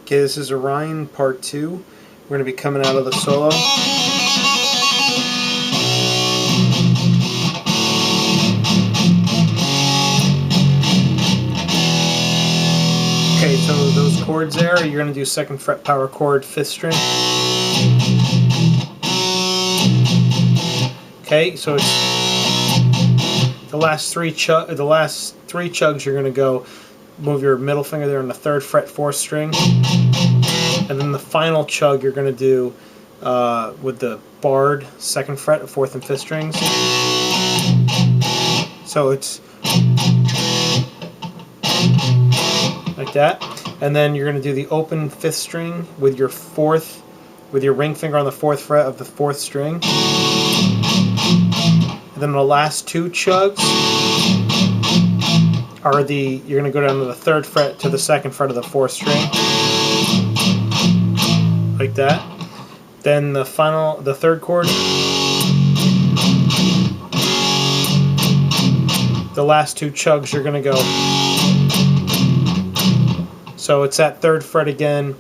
Okay, this is Orion Part 2. We're going to be coming out of the solo. Okay, so those chords there, you're going to do 2nd fret power chord, 5th string. Okay, so it's the last three chugs you're going to go move your middle finger there on the 3rd fret, 4th string. And then the final chug you're going to do with the barred 2nd fret, 4th and 5th strings. So it's like that. And then you're going to do the open 5th string with your ring finger on the 4th fret of the 4th string. And then the last 2 chugs are you're going to go down to the 3rd fret to the 2nd fret of the 4th string. Like that. Then the 3rd chord, the last 2 chugs you're going to go. So it's that 3rd fret again,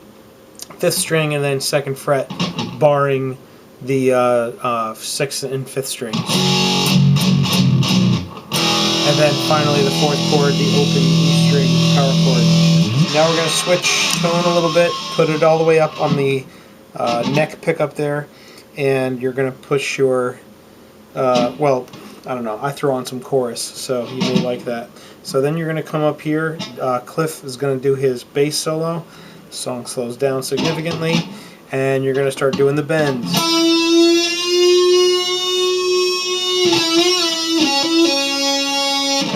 5th string, and then 2nd fret, barring the 6th and 5th strings. And then finally the 4th chord, the open E string power chord. Now we're going to switch tone a little bit, put it all the way up on the neck pickup there, and you're going to push your, well, I don't know, I throw on some chorus, so you may like that. So then you're going to come up here, Cliff is going to do his bass solo, the song slows down significantly, and you're going to start doing the bends.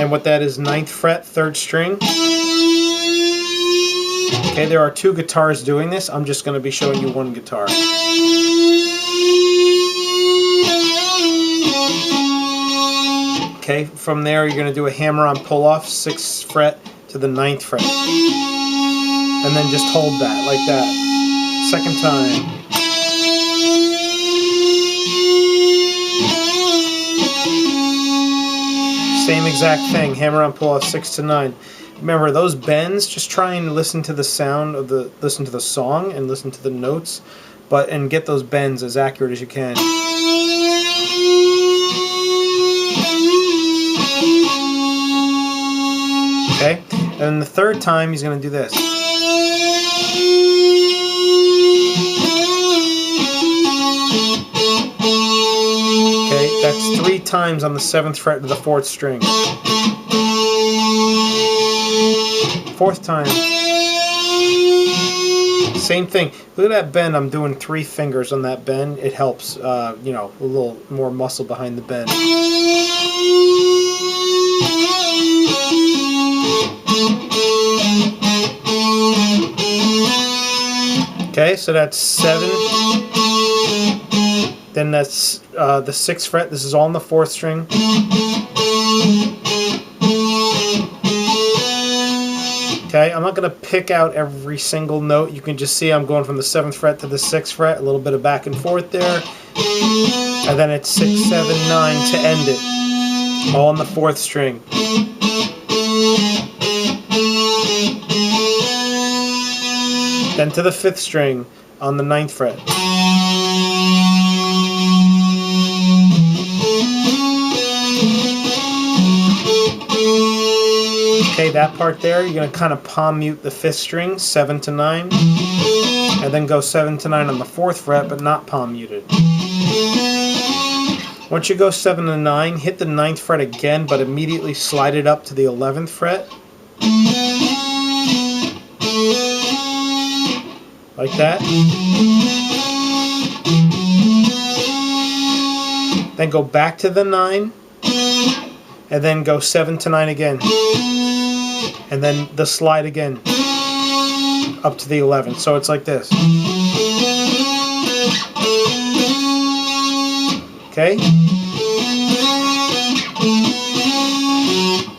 And what that is, 9th fret, 3rd string. Okay, there are 2 guitars doing this. I'm just going to be showing you 1 guitar. Okay, from there you're going to do a hammer-on pull-off, 6th fret to the 9th fret. And then just hold that, like that. 2nd time. Same exact thing, hammer-on pull-off, 6 to 9. Remember, those bends, just try and listen to the sound of listen to the song and listen to the notes, and get those bends as accurate as you can. Okay, and then the 3rd time he's going to do this. Okay, that's 3 times on the 7th fret to the 4th string. 4th time. Same thing. Look at that bend. I'm doing 3 fingers on that bend. It helps, you know, a little more muscle behind the bend. Okay, so that's 7. Then that's the 6th fret. This is all on the 4th string. Okay, I'm not going to pick out every single note. You can just see I'm going from the 7th fret to the 6th fret, a little bit of back and forth there. And then it's 6, 7, 9 to end it. All on the 4th string. Then to the 5th string on the 9th fret. Okay, that part there, you're going to kind of palm mute the 5th string, 7 to 9, and then go 7 to 9 on the 4th fret, but not palm muted. Once you go 7 to 9, hit the 9th fret again, but immediately slide it up to the 11th fret. Like that. Then go back to the 9, and then go 7 to 9 again. And then the slide again up to the 11th. So it's like this. Okay?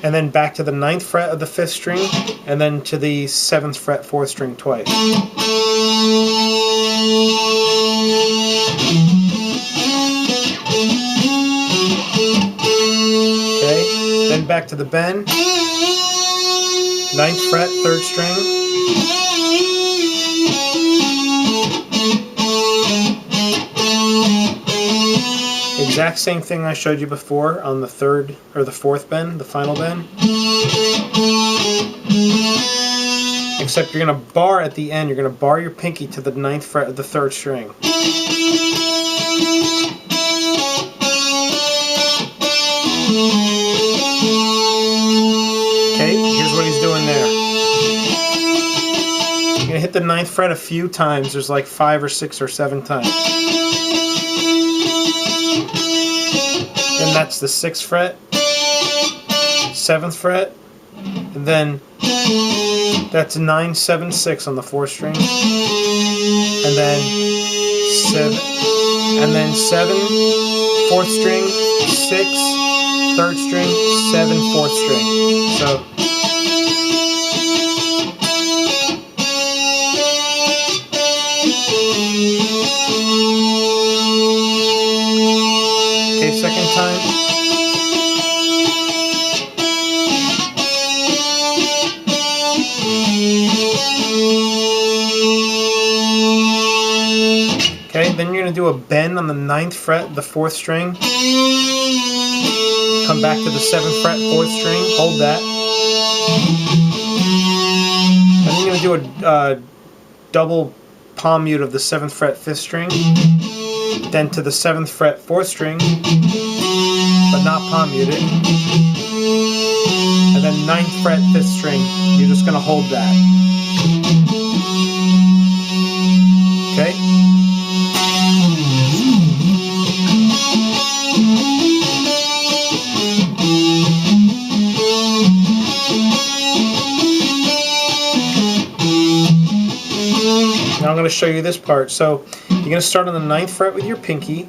And then back to the 9th fret of the 5th string, and then to the 7th fret, 4th string twice. Okay? Then back to the bend. 9th fret, 3rd string, exact same thing I showed you before on the third or the fourth bend, the final bend. Except you're going to bar at the end, you're going to bar your pinky to the 9th fret of the 3rd string. Okay, here's what he's doing there. You're going to hit the 9th fret a few times, there's like 5 or 6 or 7 times. Then that's the 6th fret, 7th fret, and then that's 9, 7, 6 on the 4th string, and then 7, 4th string, 6, 3rd string, 7, 4th string. So okay, second time. Okay, then you're going to do a bend on the 9th fret, the 4th string. Come back to the 7th fret, 4th string, hold that. And then you're going to do a double palm mute of the 7th fret, 5th string. Then to the 7th fret, 4th string, but not palm muted. And then 9th fret, 5th string, you're just going to hold that. Okay? Now I'm going to show you this part. So you're going to start on the 9th fret with your pinky.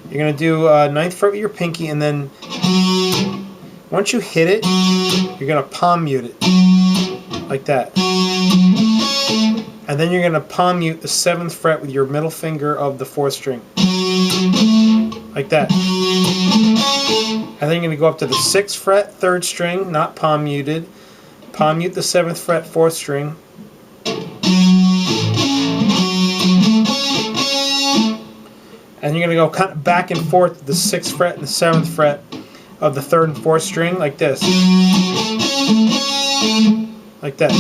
You're going to do 9th fret with your pinky, and then once you hit it, you're going to palm mute it, like that. And then you're going to palm mute the 7th fret with your middle finger of the 4th string, like that. And then you're going to go up to the 6th fret, 3rd string, not palm muted. Palm mute the 7th fret, 4th string. And you're going to go kind of back and forth to the 6th fret and the 7th fret of the 3rd and 4th string, like this. Like that.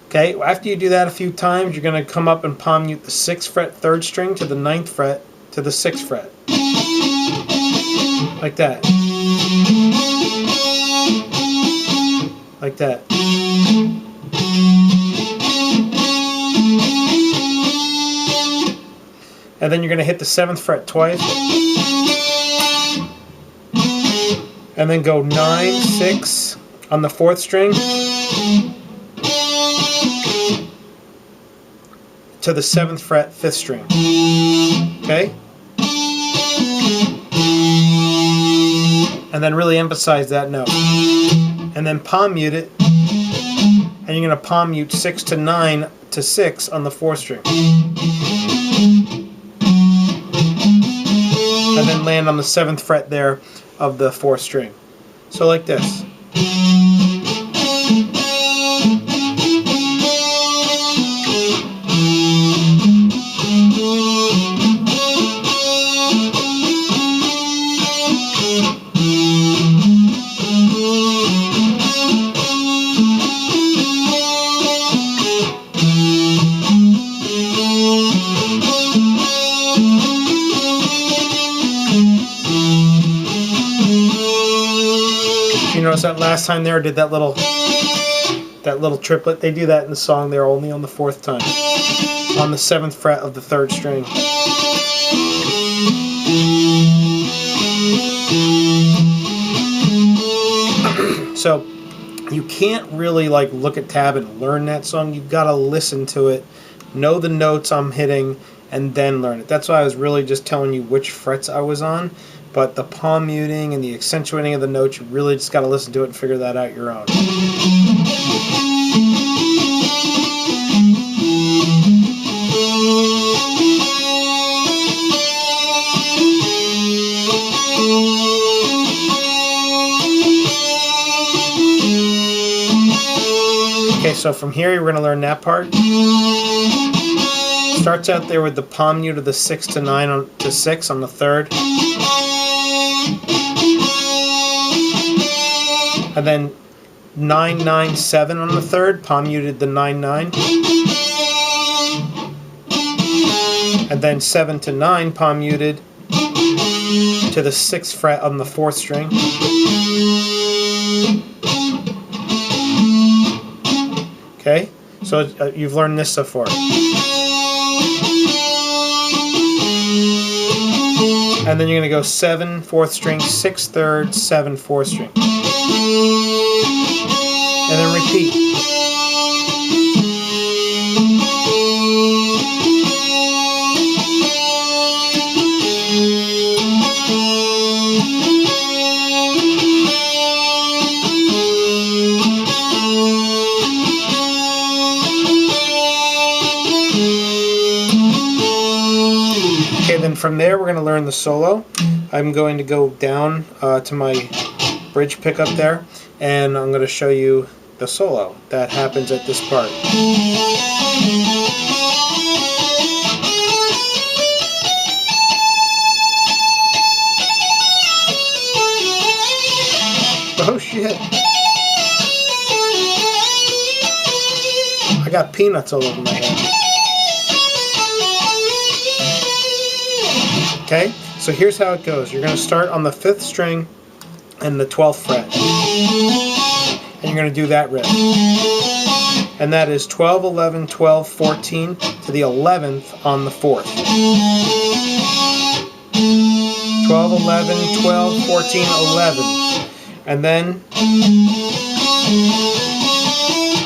Okay, after you do that a few times, you're going to come up and palm mute the 6th fret, 3rd string to the 9th fret to the 6th fret. Like that. Like that. And then you're going to hit the 7th fret twice. And then go 9, 6 on the 4th string to the 7th fret, 5th string. Okay? And then really emphasize that note. And then palm mute it. And you're going to palm mute 6 to 9 to 6 on the 4th string. And then land on the 7th fret there of the 4th string. So like this. You notice that last time there did that little triplet. They do that in the song there only on the 4th time, on the 7th fret of the 3rd string. So you can't really like look at tab and learn that song. You've got to listen to it, know the notes I'm hitting, and then learn it. That's why I was really just telling you which frets I was on. But the palm muting and the accentuating of the notes, you really just got to listen to it and figure that out your own. Okay, so from here we're going to learn that part. Starts out there with the palm mute of the 6 to 9 to 6 on the 3rd. And then 9, 9, 7 on the 3rd, palm muted the 9, 9. And then 7 to 9, palm muted to the 6th fret on the 4th string. Okay, so you've learned this so far. And then you're going to go 7, 4th string, 6, 3rd, 7, 4th string. And then repeat. Okay, then from there we're going to learn the solo. I'm going to go down to my bridge pickup there, and I'm going to show you the solo that happens at this part. Oh shit! I got peanuts all over my head. Okay, so here's how it goes. You're going to start on the 5th string and the 12th fret. And you're going to do that riff. And that is 12, 11, 12, 14 to the 11th on the 4th. 12, 11, 12, 14, 11. And then,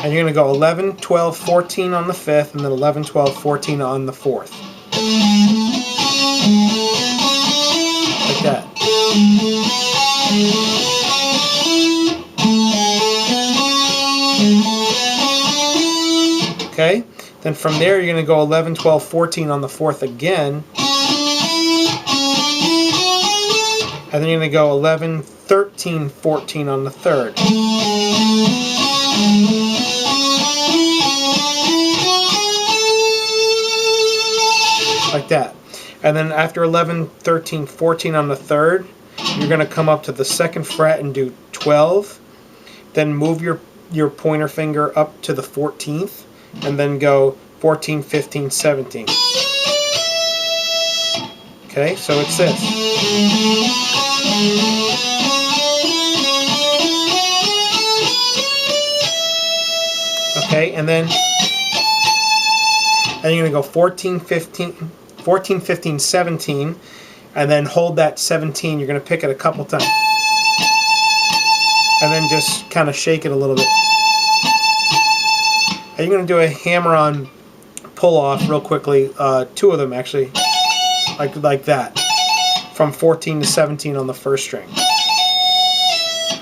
and you're going to go 11, 12, 14 on the 5th, and then 11, 12, 14 on the 4th. Like that. Okay, then from there you're going to go 11, 12, 14 on the 4th again. And then you're going to go 11, 13, 14 on the 3rd. Like that. And then after 11, 13, 14 on the 3rd, you're going to come up to the 2nd fret and do 12. Then move your pointer finger up to the 14th. And then go 14, 15, 17. Okay, so it's this. Okay, and then you're going to go 14, 15, 17, and then hold that 17. You're going to pick it a couple times. And then just kind of shake it a little bit. And you're going to do a hammer-on pull-off real quickly, 2 of them actually, like that, from 14 to 17 on the 1st string.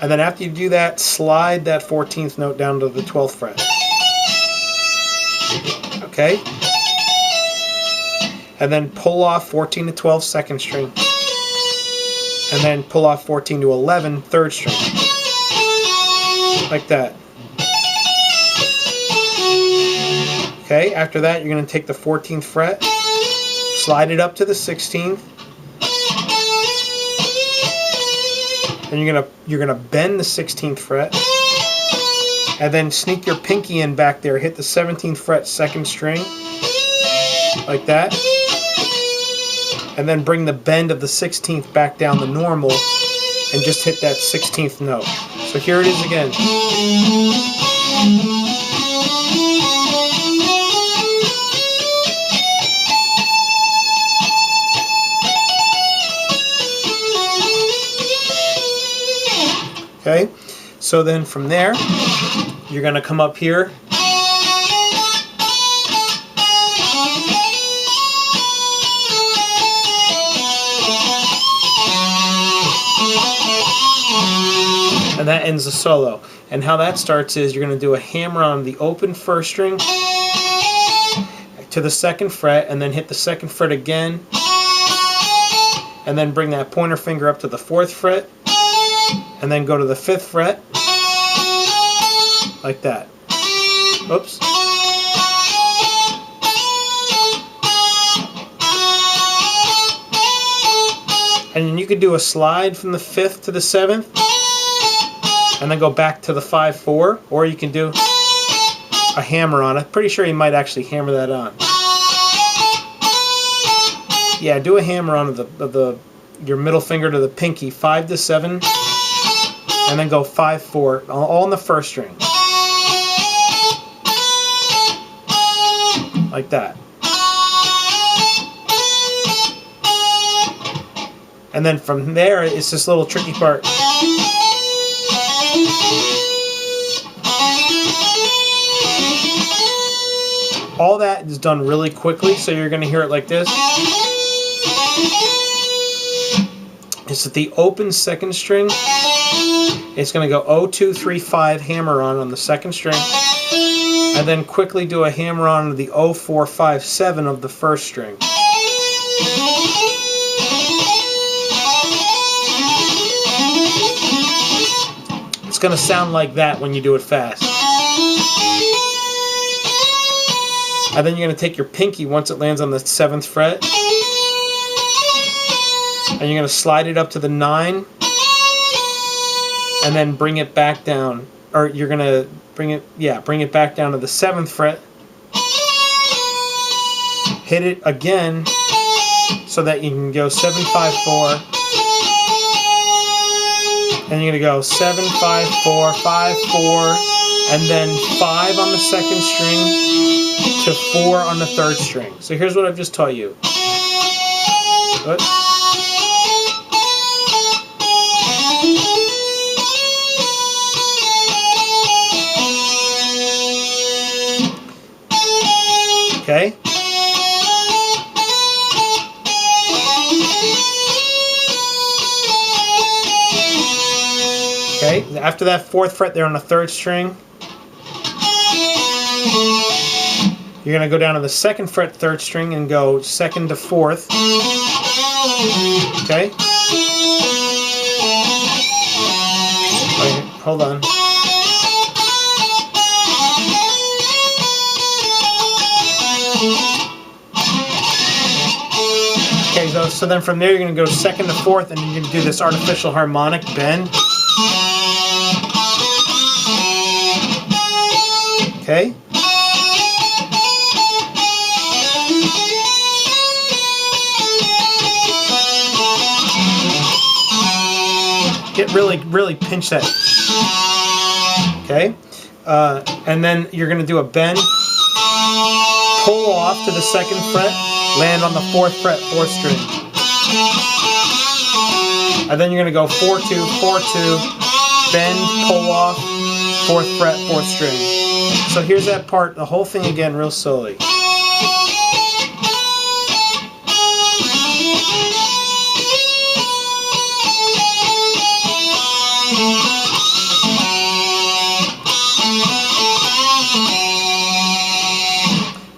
And then after you do that, slide that 14th note down to the 12th fret. Okay? And then pull off 14 to 12 2nd string. And then pull off 14 to 11 3rd string. Like that. Okay, after that you're going to take the 14th fret, slide it up to the 16th, and you're gonna bend the 16th fret, and then sneak your pinky in back there, hit the 17th fret 2nd string, like that, and then bring the bend of the 16th back down the normal, and just hit that 16th note. So here it is again. Okay, so then from there, you're going to come up here. And that ends the solo. And how that starts is you're going to do a hammer on the open 1st string to the 2nd fret, and then hit the 2nd fret again, and then bring that pointer finger up to the 4th fret, and then go to the 5th fret, like that. Oops. And then you could do a slide from the 5th to the 7th, and then go back to the 5/4, or you can do a hammer on. I'm pretty sure you might actually hammer that on. Yeah, do a hammer on your middle finger to the pinky, 5 to 7, and then go 5/4, all on the first string, like that. And then from there, it's this little tricky part. All that is done really quickly, so you're going to hear it like this. It's at the open second string. It's going to go 0, 2, 3, 5, hammer on the second string, and then quickly do a hammer on the 0, 4, 5, 7 of the first string. It's going to sound like that when you do it fast. And then you're going to take your pinky once it lands on the 7th fret, and you're going to slide it up to the 9, and then bring it back down. Or you're going to bring it back down to the 7th fret. Hit it again so that you can go 7, 5, 4. And you're going to go 7, 5, 4, 5, 4, and then 5 on the second string to 4 on the third string. So here's what I've just taught you. What? Okay. Okay, after that 4th fret there on the 3rd string, you're going to go down to the 2nd fret 3rd string and go 2nd to 4th. Okay? Wait, hold on. Okay, so then from there you're going to go 2nd to 4th, and you're going to do this artificial harmonic bend. Okay? Get really pinch that. Okay? And then you're going to do a bend, pull off to the 2nd fret, land on the 4th fret, 4th string. And then you're going to go 4, 2, 4, 2, bend, pull off, 4th fret, 4th string. So here's that part, the whole thing again, real slowly.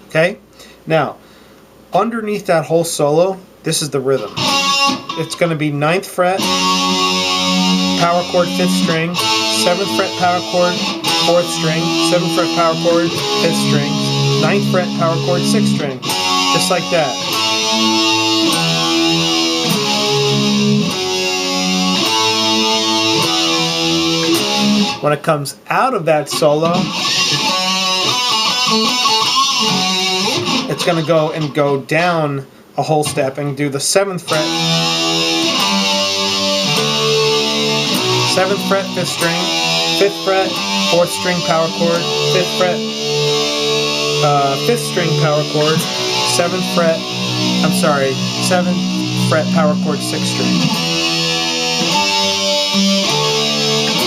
Okay? Now, underneath that whole solo, this is the rhythm. It's going to be 9th fret, power chord, 5th string, 7th fret, power chord, 4th string, 7th fret, power chord, 5th string, 9th fret, power chord, 6th string. Just like that. When it comes out of that solo, it's going to go down a whole step and do the 7th fret, 7th fret, 5th string, 5th fret, 4th string power chord, 5th fret, 5th string power chord, 7th fret, 7th fret power chord, 6th string.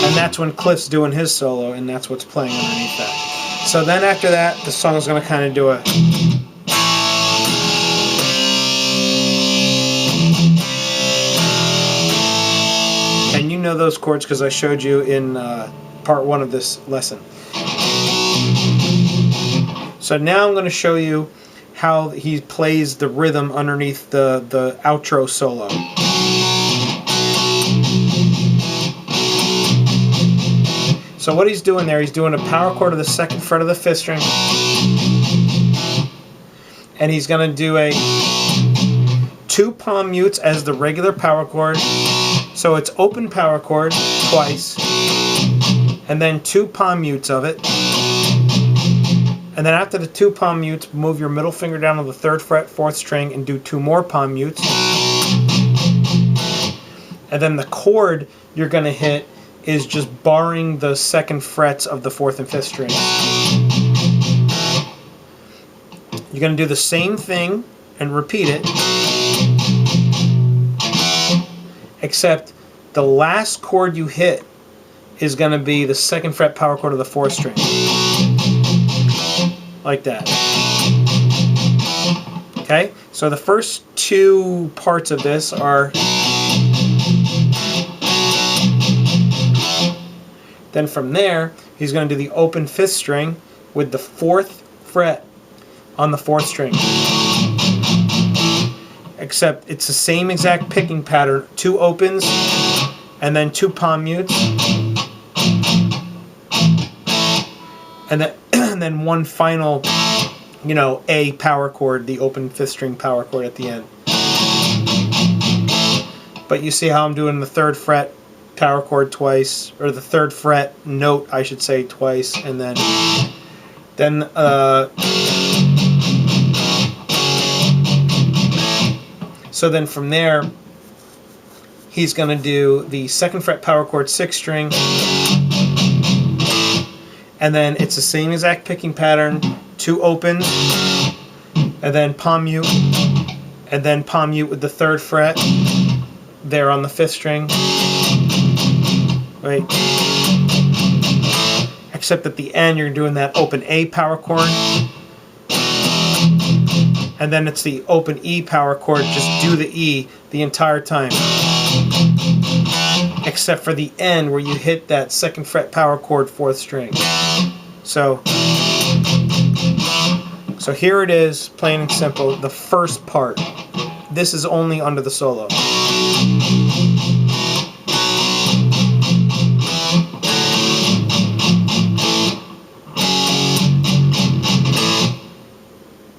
And that's when Cliff's doing his solo, and that's what's playing underneath that. So then after that, the song is going to kind of do a... And you know those chords because I showed you in part 1 of this lesson. So now I'm going to show you how he plays the rhythm underneath the outro solo. So what he's doing there, he's doing a power chord of the 2nd fret of the 5th string. And he's going to do a 2 palm mutes as the regular power chord. So it's open power chord twice, and then 2 palm mutes of it. And then after the 2 palm mutes, move your middle finger down to the 3rd fret, 4th string, and do 2 more palm mutes. And then the chord you're going to hit is just barring the 2nd frets of the 4th and 5th strings. You're going to do the same thing and repeat it, except the last chord you hit is going to be the 2nd fret power chord of the 4th string. Like that. Okay? So the first 2 parts of this are... Then from there, he's going to do the open 5th string with the 4th fret on the 4th string. Except it's the same exact picking pattern. 2 opens, and then 2 palm mutes. And then one final, A power chord, the open 5th string power chord at the end. But you see how I'm doing the 3rd fret power chord twice, or the 3rd fret note, I should say, twice, and then so then from there, he's going to do the 2nd fret power chord 6th string, and then it's the same exact picking pattern, 2 opens, and then palm mute, and then palm mute with the 3rd fret there on the 5th string. Right. Except at the end you're doing that open A power chord, and then it's the open E power chord. Just do the E the entire time, except for the end where you hit that 2nd fret power chord 4th string. So here it is, plain and simple, the first part. This is only under the solo.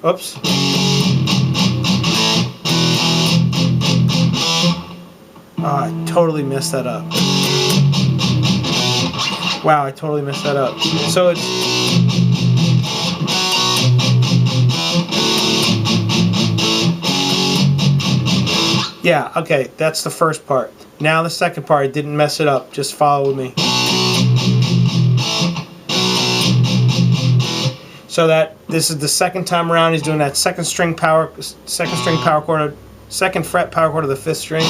Oops. I totally messed that up. Wow, I totally messed that up. So it's... Yeah, okay, that's the first part. Now the second part, I didn't mess it up. Just follow me. So that this is the 2nd time around. He's doing that 2nd string power chord, 2nd fret power chord of the 5th string.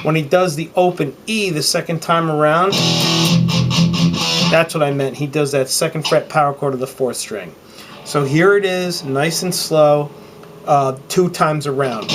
When he does the open E the 2nd time around, that's what I meant. He does that 2nd fret power chord of the 4th string. So here it is, nice and slow, 2 times around.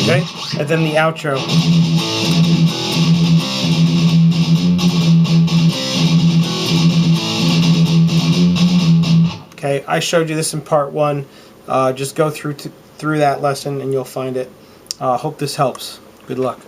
Okay, and then the outro. Okay, I showed you this in part 1. Just go through that lesson and you'll find it. Hope this helps. Good luck.